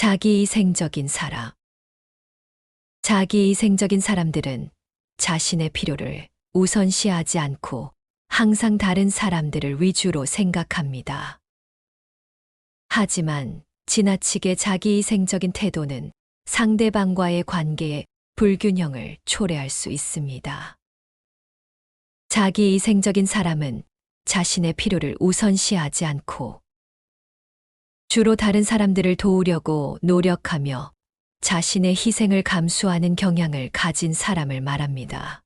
자기이생적인 사람. 자기이생적인 사람들은 자신의 필요를 우선시하지 않고 항상 다른 사람들을 위주로 생각합니다. 하지만 지나치게 자기이생적인 태도는 상대방과의 관계에 불균형을 초래할 수 있습니다. 자기이생적인 사람은 자신의 필요를 우선시하지 않고 주로 다른 사람들을 도우려고 노력하며 자신의 희생을 감수하는 경향을 가진 사람을 말합니다.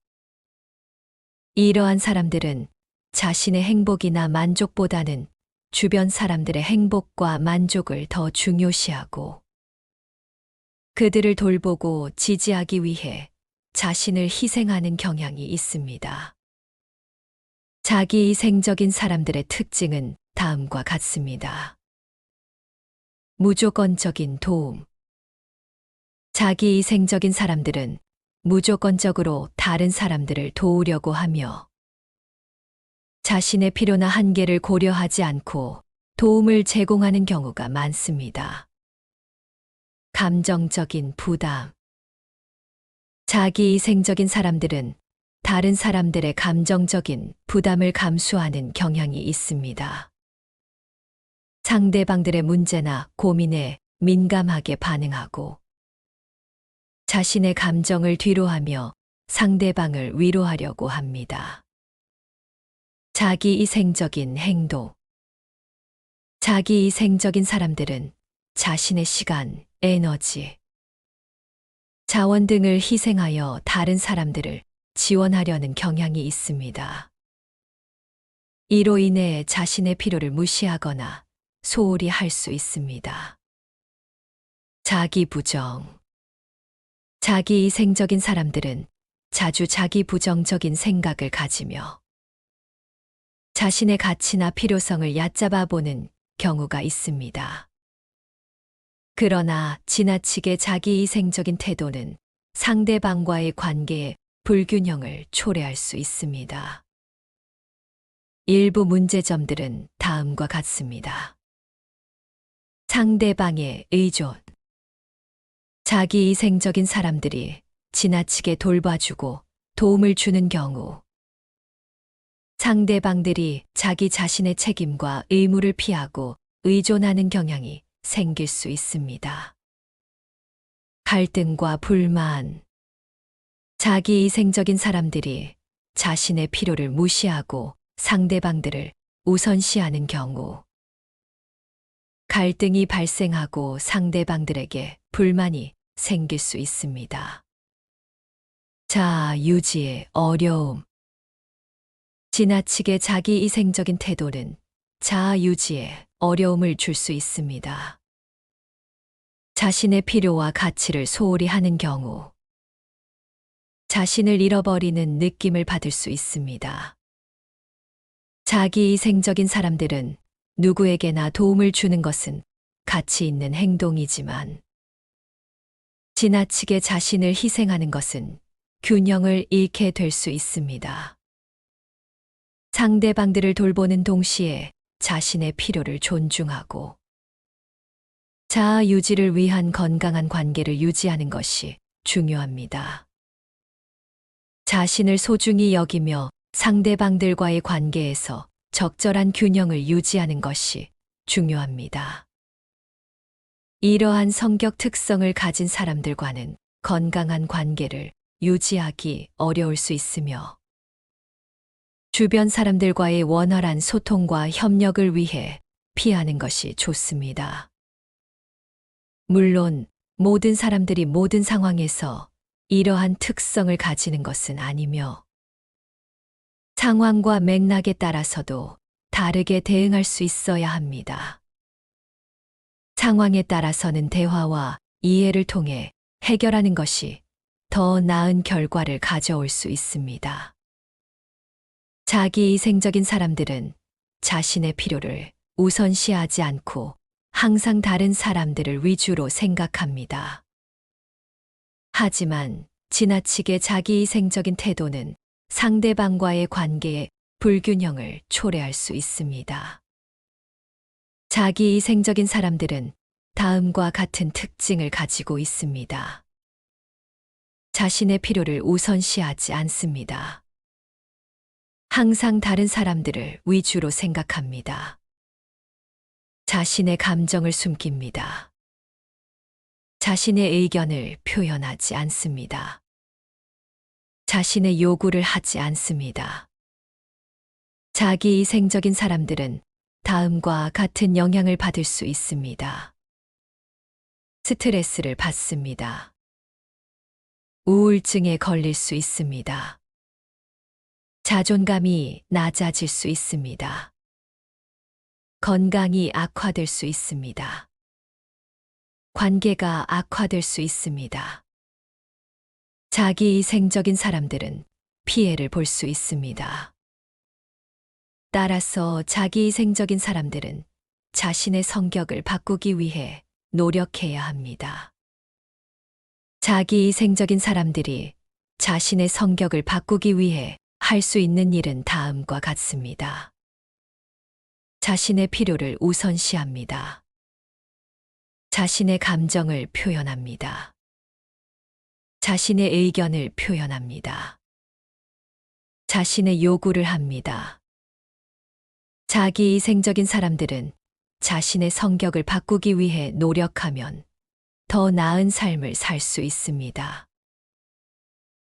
이러한 사람들은 자신의 행복이나 만족보다는 주변 사람들의 행복과 만족을 더 중요시하고 그들을 돌보고 지지하기 위해 자신을 희생하는 경향이 있습니다. 자기이생적인 사람들의 특징은 다음과 같습니다. 무조건적인 도움. 자기이생적인 사람들은 무조건적으로 다른 사람들을 도우려고 하며 자신의 필요나 한계를 고려하지 않고 도움을 제공하는 경우가 많습니다. 감정적인 부담. 자기이생적인 사람들은 다른 사람들의 감정적인 부담을 감수하는 경향이 있습니다. 상대방들의 문제나 고민에 민감하게 반응하고 자신의 감정을 뒤로하며 상대방을 위로하려고 합니다. 자기이생적인 행동. 자기이생적인 사람들은 자신의 시간, 에너지, 자원 등을 희생하여 다른 사람들을 지원하려는 경향이 있습니다. 이로 인해 자신의 필요를 무시하거나 소홀히 할 수 있습니다. 자기부정. 자기이생적인 사람들은 자주 자기부정적인 생각을 가지며 자신의 가치나 필요성을 얕잡아 보는 경우가 있습니다. 그러나 지나치게 자기이생적인 태도는 상대방과의 관계에 불균형을 초래할 수 있습니다. 일부 문제점들은 다음과 같습니다. 상대방의 의존. 자기이생적인 사람들이 지나치게 돌봐주고 도움을 주는 경우 상대방들이 자기 자신의 책임과 의무를 피하고 의존하는 경향이 생길 수 있습니다. 갈등과 불만. 자기이생적인 사람들이 자신의 필요를 무시하고 상대방들을 우선시하는 경우 갈등이 발생하고 상대방들에게 불만이 생길 수 있습니다. 자아 유지의 어려움. 지나치게 자기이생적인 태도는 자아 유지에 어려움을 줄 수 있습니다. 자신의 필요와 가치를 소홀히 하는 경우 자신을 잃어버리는 느낌을 받을 수 있습니다. 자기이생적인 사람들은 누구에게나 도움을 주는 것은 가치 있는 행동이지만 지나치게 자신을 희생하는 것은 균형을 잃게 될 수 있습니다. 상대방들을 돌보는 동시에 자신의 필요를 존중하고 자아 유지를 위한 건강한 관계를 유지하는 것이 중요합니다. 자신을 소중히 여기며 상대방들과의 관계에서 적절한 균형을 유지하는 것이 중요합니다. 이러한 성격 특성을 가진 사람들과는 건강한 관계를 유지하기 어려울 수 있으며 주변 사람들과의 원활한 소통과 협력을 위해 피하는 것이 좋습니다. 물론 모든 사람들이 모든 상황에서 이러한 특성을 가지는 것은 아니며 상황과 맥락에 따라서도 다르게 대응할 수 있어야 합니다. 상황에 따라서는 대화와 이해를 통해 해결하는 것이 더 나은 결과를 가져올 수 있습니다. 자기이생적인 사람들은 자신의 필요를 우선시하지 않고 항상 다른 사람들을 위주로 생각합니다. 하지만 지나치게 자기이생적인 태도는 상대방과의 관계에 불균형을 초래할 수 있습니다. 자기이생적인 사람들은 다음과 같은 특징을 가지고 있습니다. 자신의 필요를 우선시하지 않습니다. 항상 다른 사람들을 위주로 생각합니다. 자신의 감정을 숨깁니다. 자신의 의견을 표현하지 않습니다. 자신의 요구를 하지 않습니다. 자기이생적인 사람들은 다음과 같은 영향을 받을 수 있습니다. 스트레스를 받습니다. 우울증에 걸릴 수 있습니다. 자존감이 낮아질 수 있습니다. 건강이 악화될 수 있습니다. 관계가 악화될 수 있습니다. 자기이생적인 사람들은 피해를 볼 수 있습니다. 따라서 자기이생적인 사람들은 자신의 성격을 바꾸기 위해 노력해야 합니다. 자기이생적인 사람들이 자신의 성격을 바꾸기 위해 할 수 있는 일은 다음과 같습니다. 자신의 필요를 우선시합니다. 자신의 감정을 표현합니다. 자신의 의견을 표현합니다. 자신의 요구를 합니다. 자기이생적인 사람들은 자신의 성격을 바꾸기 위해 노력하면 더 나은 삶을 살 수 있습니다.